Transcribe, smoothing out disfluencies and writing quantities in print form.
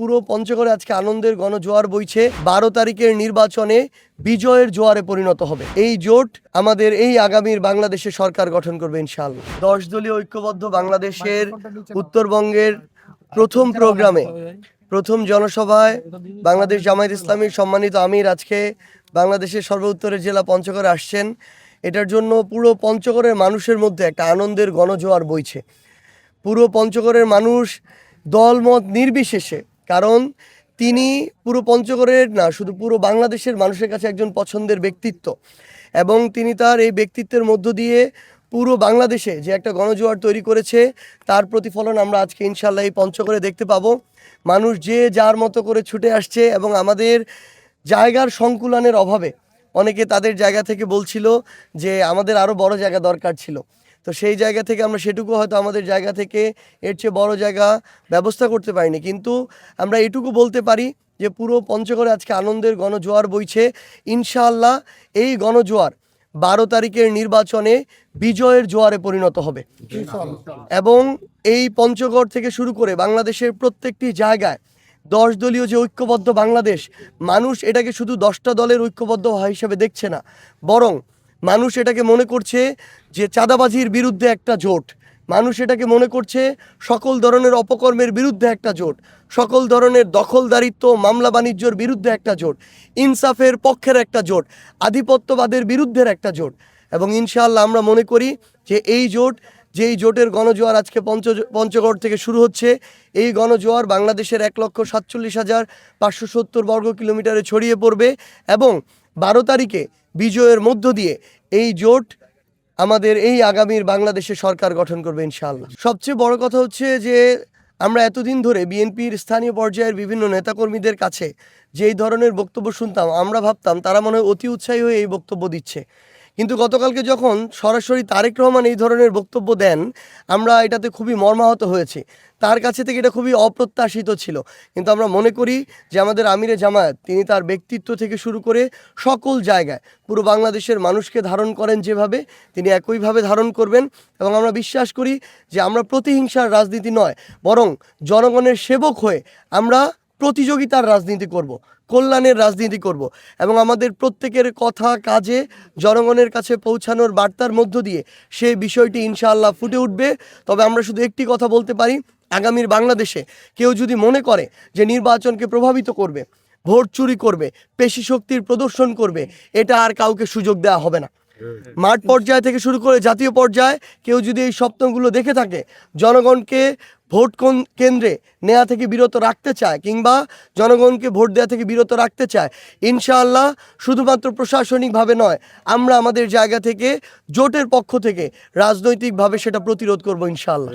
পুরো পঞ্চগড়ে আজকে আনন্দের গণজোয়ার বইছে। 12 তারিখের নির্বাচনে বিজয়ের জোয়ারে পরিণত হবে। এই জোট আমাদের এই আগামীর বাংলাদেশে সরকার গঠন করবে ইনশাআল্লাহ। 10 দলীয় ঐক্যবদ্ধ বাংলাদেশের উত্তরবঙ্গের প্রথম প্রোগ্রামে, প্রথম জনসভায় বাংলাদেশ জামায়াত ইসলামীর সম্মানিত আমির আজকে বাংলাদেশের সর্বোত্তরের জেলা পঞ্চগড়ে আসছেন। এটার জন্য পুরো পঞ্চগড়ের মানুষের মধ্যে একটা আনন্দের গণজোয়ার বইছে। পুরো পঞ্চগড়ের মানুষ দলমত নির্বিশেষে, কারণ তিনি পুরো পঞ্চগড়ের না, শুধু পুরো বাংলাদেশের মানুষের কাছে একজন পছন্দের ব্যক্তিত্ব, এবং তিনি তার এই ব্যক্তিত্বের মধ্য দিয়ে পুরো বাংলাদেশে যে একটা গণজোয়ার তৈরি করেছে, তার প্রতিফলন আমরা আজকে ইনশাল্লাহ এই পঞ্চগড়ে দেখতে পাবো। মানুষ যে যার মতো করে ছুটে আসছে, এবং আমাদের জায়গার সংকুলানের অভাবে অনেকে তাদের জায়গা থেকে বলছিল যে আমাদের আরও বড় জায়গা দরকার ছিল। তো সেই জায়গা থেকে আমরা সেটুকু হয়তো আমাদের জায়গা থেকে এর চেয়ে বড় জায়গা ব্যবস্থা করতে পারিনি, কিন্তু আমরা এটুকু বলতে পারি যে পুরো পঞ্চগড়ে আজকে আনন্দের গণজোয়ার বইছে। ইনশাআল্লাহ এই গণজোয়ার 12 তারিখের নির্বাচনে বিজয়ের জোয়ারে পরিণত হবে, এবং এই পঞ্চগড় থেকে শুরু করে বাংলাদেশের প্রত্যেকটি জায়গায় 10 দলীয় যে ঐক্যবদ্ধ বাংলাদেশ, মানুষ এটাকে শুধু 10টা দলের ঐক্যবদ্ধ হিসেবে দেখছে না, বরং মানুষ এটাকে মনে করছে যে চাঁদাবাজির বিরুদ্ধে একটা জোট, মানুষ এটাকে মনে করছে সকল ধরনের অপকর্মের বিরুদ্ধে একটা জোট, সকল ধরনের দখলদারিত্ব মামলা বাণিজ্যর বিরুদ্ধে একটা জোট, ইনসাফের পক্ষের একটা জোট, আধিপত্যবাদের বিরুদ্ধের একটা জোট। এবং ইনশাআল্লাহ আমরা মনে করি যে এই জোট, যেই জোটের গণজোয়ার আজকে পঞ্চগড় থেকে শুরু হচ্ছে, এই গণজোয়ার বাংলাদেশের 1,47,570 বর্গ কিলোমিটারে ছড়িয়ে পড়বে, এবং 12 তারিখে বিজয়ের মধ্য দিয়ে এই জোট আমাদের এই আগামীর বাংলাদেশে সরকার গঠন করবে ইনশাআল্লাহ। সবচেয়ে বড় কথা হচ্ছে যে আমরা এতদিন ধরে বিএনপির স্থানীয় পর্যায়ের বিভিন্ন নেতাকর্মীদের কাছে যেই ধরনের বক্তব্য শুনতাম, আমরা ভাবতাম তারা মনে হয় অতি উৎসাহী হয়ে এই বক্তব্য দিচ্ছে, কিন্তু গতকালকে যখন সরাসরি তারেক রহমান এই ধরনের বক্তব্য দেন, আমরা এটাতে খুবই মর্মাহত হয়েছি। তার কাছে থেকে এটা খুবই অপ্রত্যাশিত ছিল, কিন্তু আমরা মনে করি যে আমাদের আমিরে জামায়াত, তিনি তার ব্যক্তিত্ব থেকে শুরু করে সকল জায়গায় পুরো বাংলাদেশের মানুষকে ধারণ করেন যেভাবে, তিনি একইভাবে ধারণ করবেন। এবং আমরা বিশ্বাস করি যে আমরা প্রতিহিংসার রাজনীতি নয়, বরং জনগণের সেবক হয়ে আমরা প্রতিযোগিতার রাজনীতি করব, কল্যাণের রাজনীতি করব, এবং আমাদের প্রত্যেকের কথা কাজে জনগণের কাছে পৌঁছানোর বার্তার মধ্য দিয়ে সেই বিষয়টি ইনশাআল্লাহ ফুটে উঠবে। তবে আমরা শুধু একটি কথা বলতে পারি, আগামীর বাংলাদেশে কেউ যদি মনে করে যে নির্বাচনকে প্রভাবিত করবে, ভোট চুরি করবে, পেশি শক্তির প্রদর্শন করবে, এটা আর কাউকে সুযোগ দেওয়া হবে না। মাঠ পর্যায় থেকে শুরু করে জাতীয় পর্যায়ে কেউ যদি এই স্বপ্নগুলো দেখে থাকে, জনগণকে ভোট কেন্দ্রে নেওয়া থেকে বিরত রাখতে চায়, কিংবা জনগণকে ভোট দেওয়া থেকে বিরত রাখতে চায়, ইনশাআল্লাহ শুধুমাত্র প্রশাসনিকভাবে নয়, আমরা আমাদের জায়গা থেকে জোটের পক্ষ থেকে রাজনৈতিকভাবে সেটা প্রতিরোধ করব ইনশাআল্লাহ।